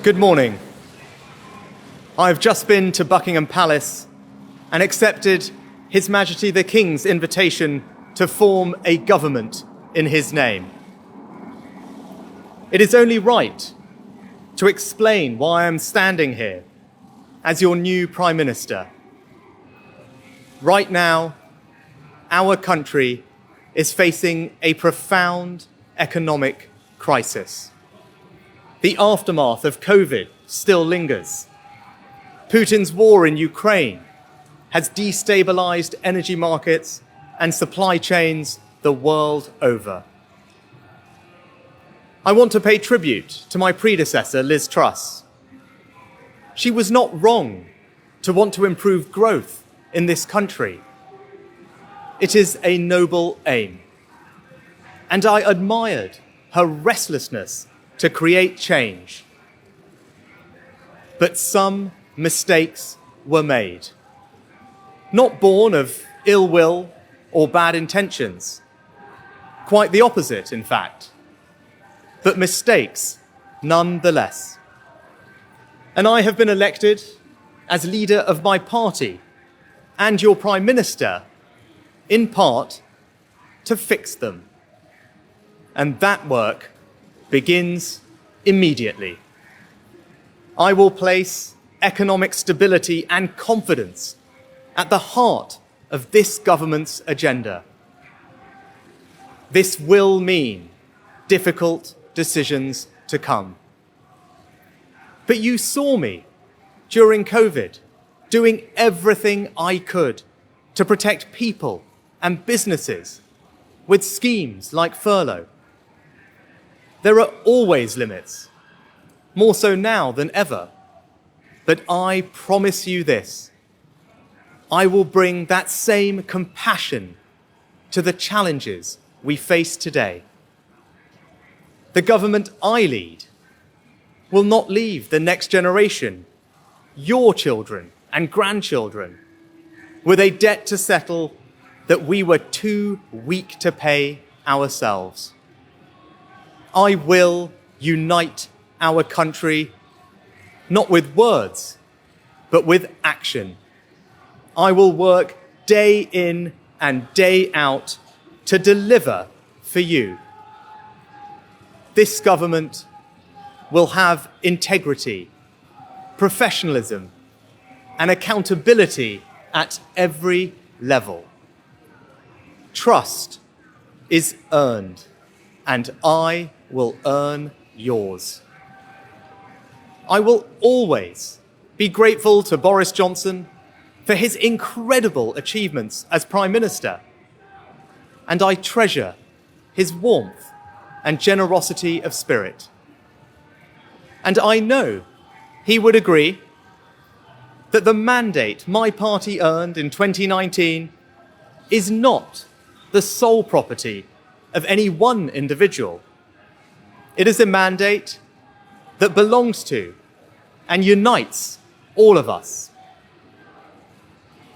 Good morning. I have just been to Buckingham Palace and accepted His Majesty the King's invitation to form a government in his name. It is only right to explain why I am standing here as your new Prime Minister. Right now, our country is facing a profound economic crisis. The aftermath of COVID still lingers. Putin's war in Ukraine has destabilized energy markets and supply chains the world over. I want to pay tribute to my predecessor, Liz Truss. She was not wrong to want to improve growth in this country. It is a noble aim. And I admired her restlessness to create change. But some mistakes were made. Not born of ill will or bad intentions. Quite the opposite, in fact. But mistakes nonetheless. And I have been elected as leader of my party and your Prime Minister, in part, to fix them. And that work begins immediately. I will place economic stability and confidence at the heart of this government's agenda. This will mean difficult decisions to come. But you saw me during COVID doing everything I could to protect people and businesses with schemes like furlough. There are always limits, more so now than ever. But I promise you this, I will bring that same compassion to the challenges we face today. The government I lead will not leave the next generation, your children and grandchildren, with a debt to settle that we were too weak to pay ourselves. I will unite our country, not with words, but with action. I will work day in and day out to deliver for you. This government will have integrity, professionalism, and accountability at every level. Trust is earned, and I will earn yours. I will always be grateful to Boris Johnson for his incredible achievements as Prime Minister, and I treasure his warmth and generosity of spirit. And I know he would agree that the mandate my party earned in 2019 is not the sole property of any one individual. It is a mandate that belongs to and unites all of us.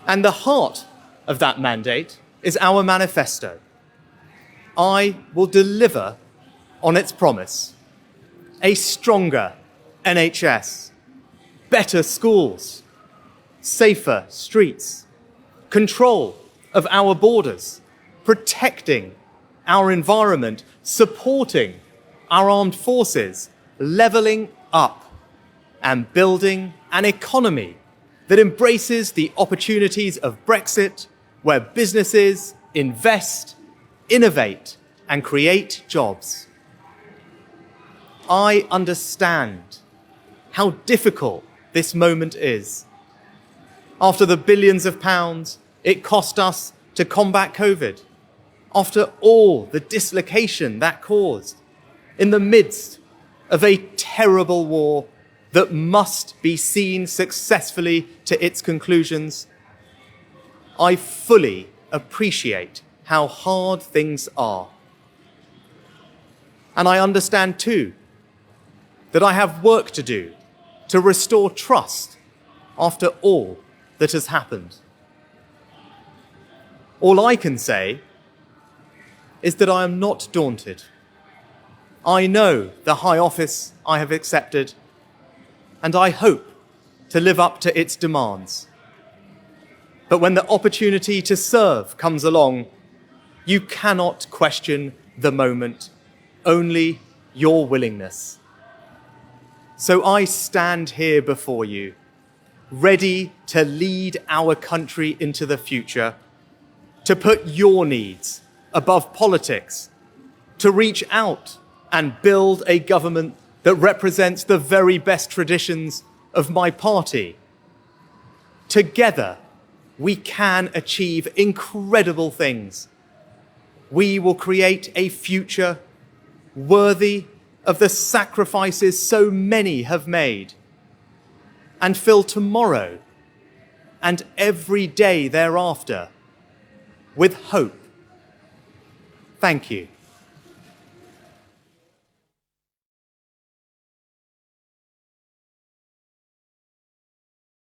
And the heart of that mandate is our manifesto. I will deliver on its promise: a stronger NHS, better schools, safer streets, control of our borders, protecting our environment, supporting our armed forces, levelling up, and building an economy that embraces the opportunities of Brexit, where businesses invest, innovate, and create jobs. I understand how difficult this moment is. After the billions of pounds it cost us to combat COVID, after all the dislocation that caused, in the midst of a terrible war that must be seen successfully to its conclusions, I fully appreciate how hard things are. And I understand too that I have work to do to restore trust after all that has happened. All I can say is that I am not daunted. I know the high office I have accepted, and I hope to live up to its demands. But when the opportunity to serve comes along, you cannot question the moment, only your willingness. So I stand here before you, ready to lead our country into the future, to put your needs above politics, to reach out and build a government that represents the very best traditions of my party. Together, we can achieve incredible things. We will create a future worthy of the sacrifices so many have made, and fill tomorrow and every day thereafter with hope. Thank you.